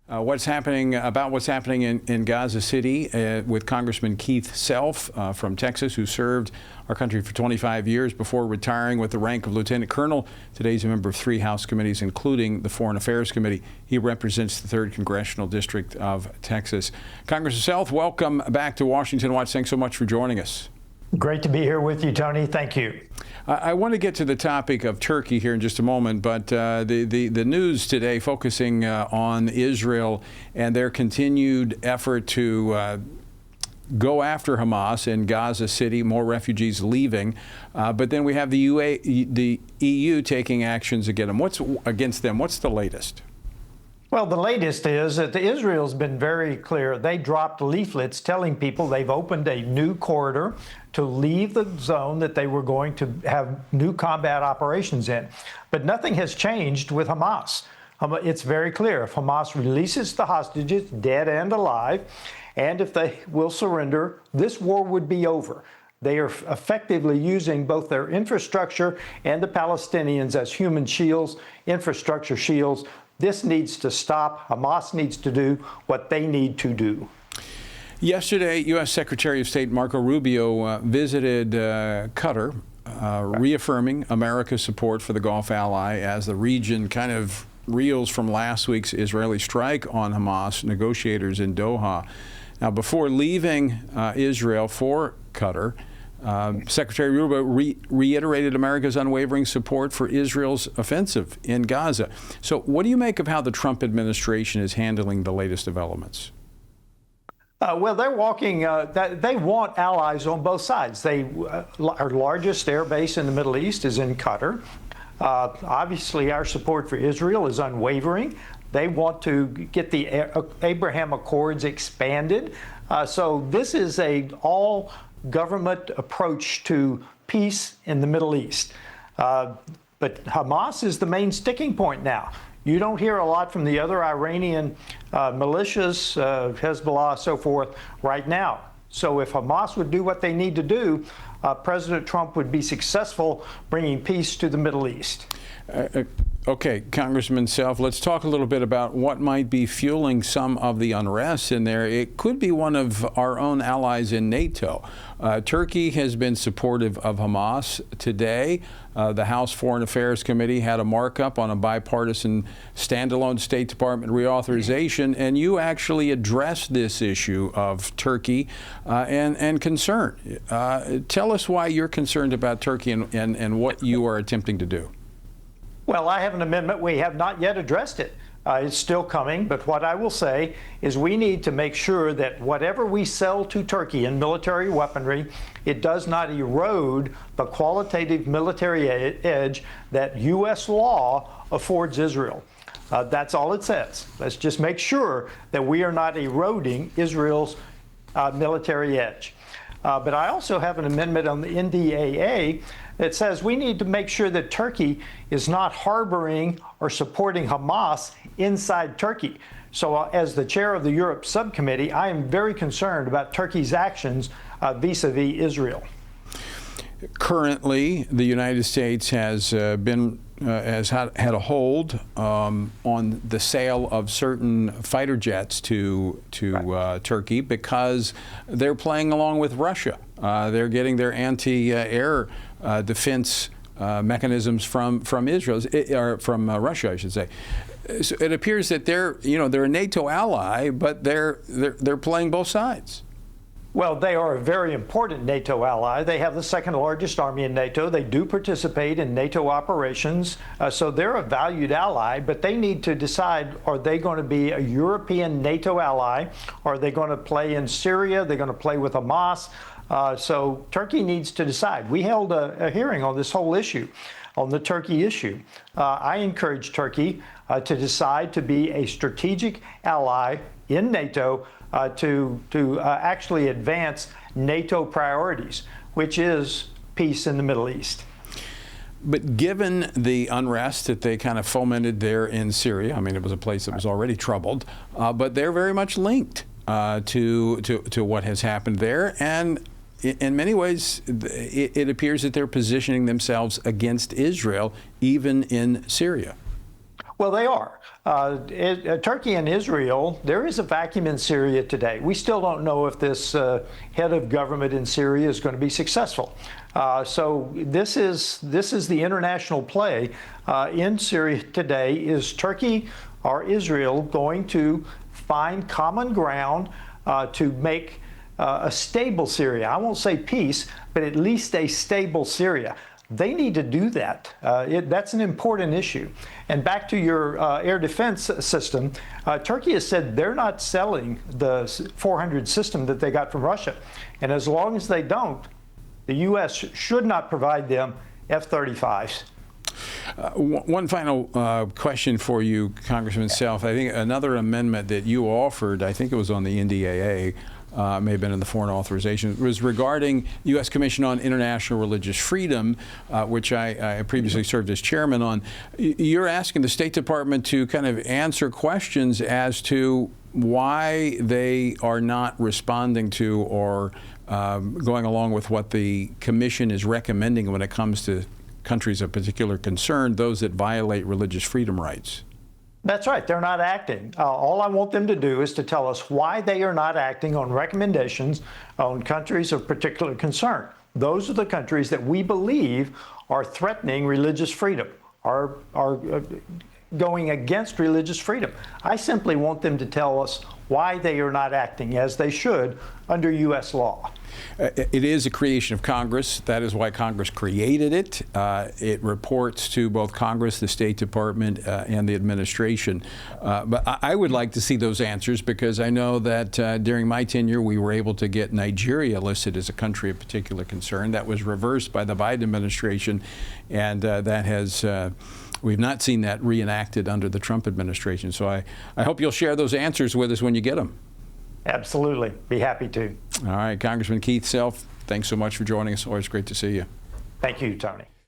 What's happening in Gaza City with Congressman Keith Self from Texas, who served our country for 25 years before retiring with the rank of Lieutenant Colonel. Today he's a member of 3 House committees, including the Foreign Affairs Committee. He represents the 3rd Congressional District of Texas. Congressman Self, welcome back to Washington Watch. Thanks so much for joining us. Great to be here with you, Tony. Thank you. I want to get to the topic of Turkey here in just a moment, but the news today focusing on Israel and their continued effort to go after Hamas in Gaza City, more refugees leaving, but then we have the EU taking actions against them. What's the latest? Well, the latest is that Israel's been very clear. They dropped leaflets telling people they've opened a new corridor to leave the zone that they were going to have new combat operations in. But nothing has changed with Hamas. It's very clear. If Hamas releases the hostages, dead and alive, and if they will surrender, this war would be over. They are effectively using both their infrastructure and the Palestinians as human shields, infrastructure shields. This needs to stop. Hamas needs to do what they need to do. Yesterday, U.S. Secretary of State Marco Rubio visited Qatar, reaffirming America's support for the Gulf ally as the region kind of reels from last week's Israeli strike on Hamas negotiators in Doha. Now, before leaving Israel for Qatar, Secretary Rubio reiterated America's unwavering support for Israel's offensive in Gaza. So what do you make of how the Trump administration is handling the latest developments? Well, they're walking, they want allies on both sides. Our largest air base in the Middle East is in Qatar. Obviously, our support for Israel is unwavering. They want to get the Abraham Accords expanded. So this is an all-government approach to peace in the Middle East. But Hamas is the main sticking point now. You don't hear a lot from the other Iranian militias, Hezbollah, so forth, right now. So if Hamas would do what they need to do, President Trump would be successful bringing peace to the Middle East. Okay, Congressman Self, let's talk a little bit about what might be fueling some of the unrest in there. It could be one of our own allies in NATO. Turkey has been supportive of Hamas. Today, the House Foreign Affairs Committee had a markup on a bipartisan standalone State Department reauthorization, and you actually addressed this issue of Turkey and concern. Tell us why you're concerned about Turkey and what you are attempting to do. Well, I have an amendment. We have not yet addressed it. It's still coming. But what I will say is we need to make sure that whatever we sell to Turkey in military weaponry, it does not erode the qualitative military edge that U.S. law affords Israel. That's all it says. Let's just make sure that we are not eroding Israel's military edge. But I also have an amendment on the NDAA that says we need to make sure that Turkey is not harboring or supporting Hamas inside Turkey. So as the chair of the Europe subcommittee, I am very concerned about Turkey's actions vis-a-vis Israel. Currently, the United States has had a hold on the sale of certain fighter jets to Turkey because they're playing along with Russia. They're getting their anti-air defense mechanisms from Israel, or from Russia, I should say. So it appears that they're a NATO ally, but they're playing both sides. Well, they are a very important NATO ally. They have the 2nd largest army in NATO. They do participate in NATO operations. So they're a valued ally, but they need to decide, are they going to be a European NATO ally? Are they going to play in Syria? They're going to play with Hamas? So Turkey needs to decide. We held a hearing on this whole issue, on the Turkey issue. I encourage Turkey to decide to be a strategic ally in NATO to actually advance NATO priorities, which is peace in the Middle East. But given the unrest that they kind of fomented there in Syria, I mean, it was a place that was already troubled, but they're very much linked to what has happened there. And in many ways, it appears that they're positioning themselves against Israel, even in Syria. Well, they are. Turkey and Israel, there is a vacuum in Syria today. We still don't know if this head of government in Syria is going to be successful. So this is the international play in Syria today. Is Turkey or Israel going to find common ground to make a stable Syria? I won't say peace, but at least a stable Syria. They need to do that. That's an important issue. And back to your air defense system, Turkey has said they're not selling the 400 system that they got from Russia. And as long as they don't, the U.S. should not provide them F-35s. One final question for you, Congressman Self. I think another amendment that you offered, I think it was on the NDAA, may have been in the foreign authorization, was regarding U.S. Commission on International Religious Freedom, which I previously served as chairman on. You're asking the State Department to kind of answer questions as to why they are not responding to or going along with what the Commission is recommending when it comes to countries of particular concern, those that violate religious freedom rights. That's right. They're not acting. All I want them to do is to tell us why they are not acting on recommendations on countries of particular concern. Those are the countries that we believe are threatening religious freedom, are going against religious freedom. I simply want them to tell us why they are not acting as they should under U.S. law. It is a creation of Congress. That is why Congress created it. It reports to both Congress, the State Department, and the administration. But I would like to see those answers, because I know that during my tenure we were able to get Nigeria listed as a country of particular concern. That was reversed by the Biden administration, and that has we've not seen that reenacted under the Trump administration. So I hope you'll share those answers with us when you get them. Absolutely. Be happy to. All right, Congressman Keith Self, thanks so much for joining us. Always great to see you. Thank you, Tony.